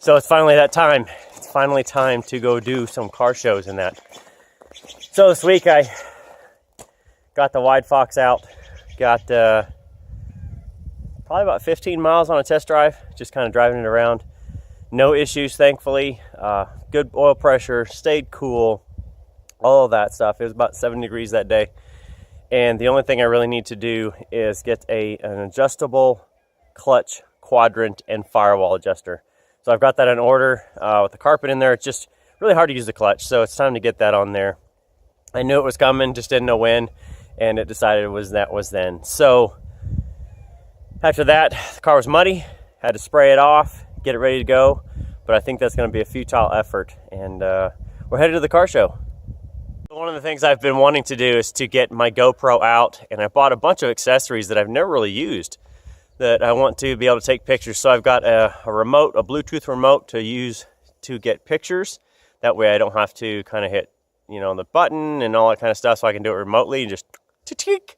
So it's finally that time. It's finally time to go do some car shows and that. So this week I got the WideFox out. Got probably about 15 miles on a test drive. Just kind of driving it around. No issues, thankfully. Good oil pressure, stayed cool, all of that stuff. It was about 7 degrees that day. And the only thing I really need to do is get an adjustable clutch, quadrant, and firewall adjuster. So I've got that in order with the carpet in there. It's just really hard to use the clutch, so it's time to get that on there. I knew it was coming, just didn't know when, and it decided that was then. So after that, the car was muddy, had to spray it off, get it ready to go, but I think that's going to be a futile effort, and we're headed to the car show. One of the things I've been wanting to do is to get my GoPro out, and I bought a bunch of accessories that I've never really used that I want to be able to take pictures. So I've got a remote, a Bluetooth remote to use to get pictures. That way I don't have to kind of hit, the button and all that kind of stuff, so I can do it remotely and just take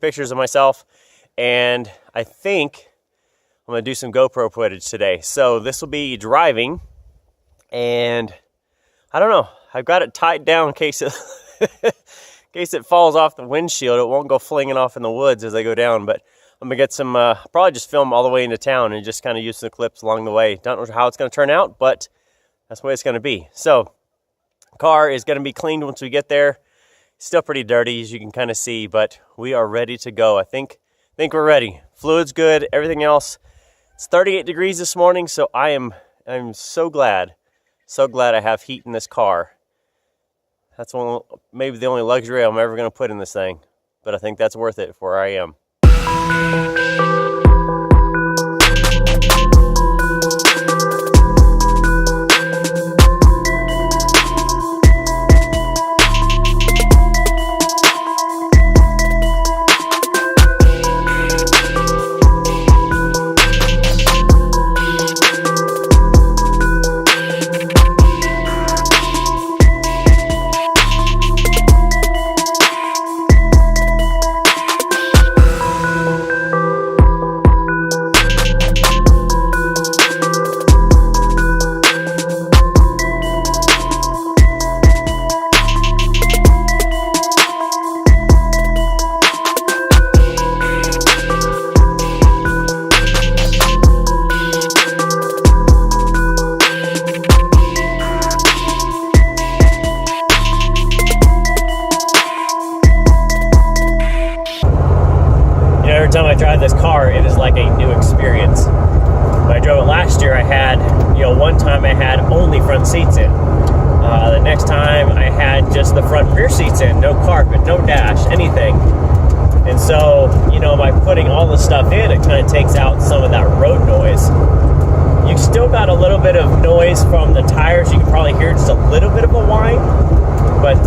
pictures of myself. And I think I'm going to do some GoPro footage today. So this will be driving, and I don't know. I've got it tied down in case it, in case it falls off the windshield. It won't go flinging off in the woods as I go down, but I'm going to get some, probably just film all the way into town and just kind of use some clips along the way. Don't know how it's going to turn out, but that's the way it's going to be. So, car is going to be cleaned once we get there. Still pretty dirty, as you can kind of see, but we are ready to go. I think we're ready. Fluid's good, everything else. It's 38 degrees this morning, so I'm so glad I have heat in this car. That's maybe the only luxury I'm ever going to put in this thing, but I think that's worth it for where I am. Every time I drive this car, it is like a new experience. When I drove it last year, I had, one time I had only front seats in. The next time I had just the front rear seats in, no carpet, no dash, anything. And so, by putting all the stuff in, it kind of takes out some of that road noise. You still got a little bit of noise from the tires. You can probably hear just a little bit of a whine, but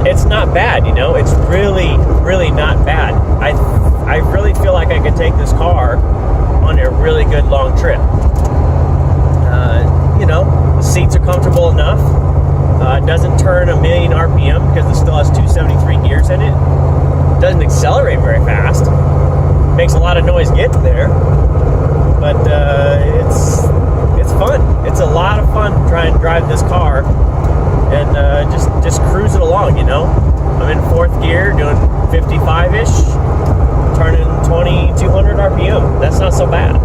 it's not bad, It's really, really not bad. I really feel like I could take this car on a really good long trip. The seats are comfortable enough. It doesn't turn a million RPM because it still has 273 gears in it. It doesn't accelerate very fast. It makes a lot of noise getting there, but it's fun. It's a lot of fun trying to drive this car and just cruise it along, I'm in fourth gear doing 55-ish, turning 200 RPM. That's not so bad.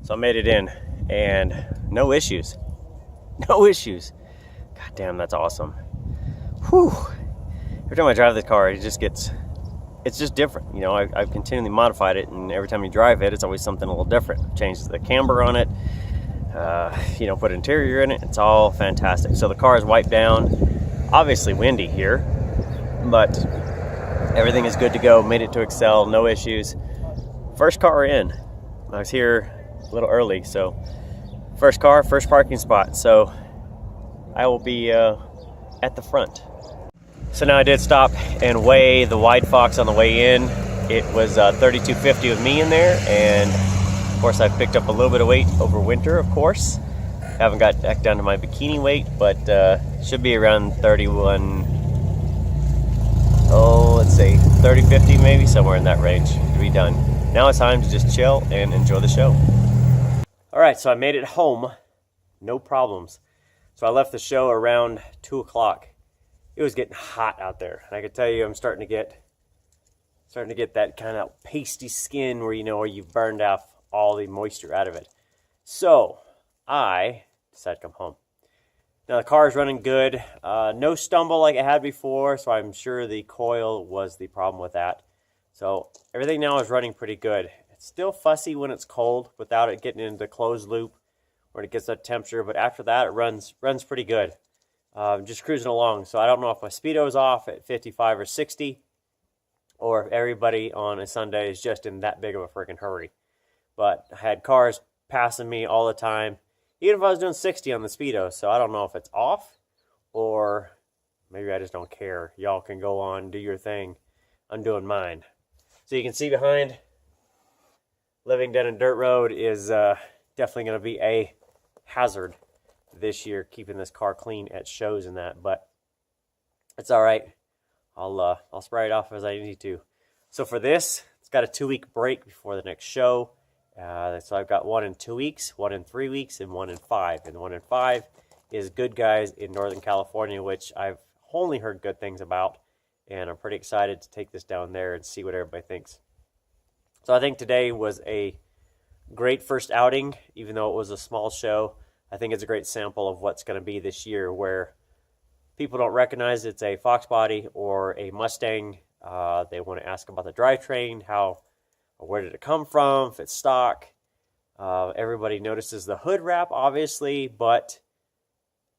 So I made it in, and no issues. No issues. God damn, that's awesome. Whew. Every time I drive this car, it's just different. You know, I've continually modified it, and every time you drive it, it's always something a little different. Changed the camber on it, you know, put interior in it. It's all fantastic. So the car is wiped down. Obviously windy here, but everything is good to go. Made it to Excel, no issues. First car in. I was here a little early, so first car, first parking spot. So I will be at the front. So now I did stop and weigh the WideFox on the way in. It was 3250 with me in there, and of course I picked up a little bit of weight over winter, of course. Haven't got back down to my bikini weight, but should be around 31, let's see, 3050 maybe, somewhere in that range to be done. Now it's time to just chill and enjoy the show. All right, so I made it home, no problems. So I left the show around 2 o'clock. It was getting hot out there. And I can tell you, I'm starting to get that kind of pasty skin where, you know, where you've burned off all the moisture out of it. So I decided to come home. Now the car is running good. No stumble like I had before, so I'm sure the coil was the problem with that. So everything now is running pretty good. It's still fussy when it's cold without it getting into closed loop when it gets that temperature, but after that it runs pretty good. Just cruising along. So I don't know if my speedo is off at 55 or 60, or if everybody on a Sunday is just in that big of a freaking hurry. But I had cars passing me all the time, even if I was doing 60 on the speedo. So I don't know if it's off, or maybe I just don't care. Y'all can go on, do your thing. I'm doing mine. So you can see behind, living down a dirt road is definitely going to be a hazard this year, keeping this car clean at shows and that, but it's all right. I'll spray it off as I need to. So for this, it's got a 2-week break before the next show. So I've got one in 2 weeks, one in 3 weeks, and one in 5. And the one in 5 is Good Guys in Northern California, which I've only heard good things about, and I'm pretty excited to take this down there and see what everybody thinks. So I think today was a great first outing, even though it was a small show. I think it's a great sample of what's going to be this year, where people don't recognize it's a Foxbody or a Mustang. They want to ask about the drivetrain, where did it come from, if it's stock. Everybody notices the hood wrap, obviously, but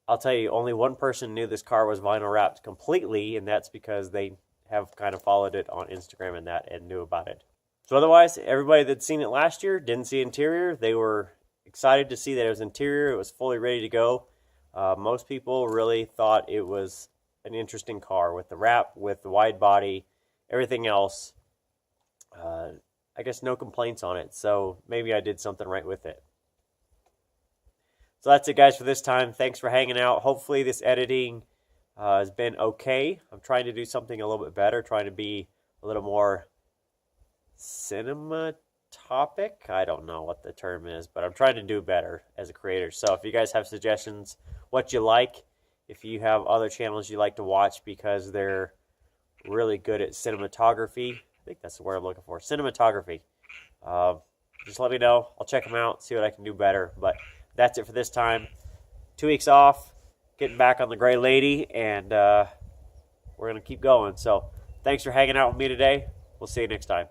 I'll tell you, only one person knew this car was vinyl wrapped completely, and that's because they have kind of followed it on Instagram and that and knew about it. So otherwise, everybody that's seen it last year didn't see interior. They were excited to see that it was interior. It was fully ready to go. Most people really thought it was an interesting car with the wrap, with the wide body, everything else. I guess no complaints on it, so maybe I did something right with it. So that's it, guys, for this time. Thanks for hanging out. Hopefully this editing has been okay. I'm trying to do something a little bit better, trying to be a little more cinematographic. I don't know what the term is, but I'm trying to do better as a creator. So if you guys have suggestions, what you like, if you have other channels you like to watch because they're really good at cinematography, I think that's the word I'm looking for, cinematography, just let me know. I'll check them out, see what I can do better. But that's it for this time. 2 weeks off, getting back on the Gray Lady, and we're going to keep going. So thanks for hanging out with me today. We'll see you next time.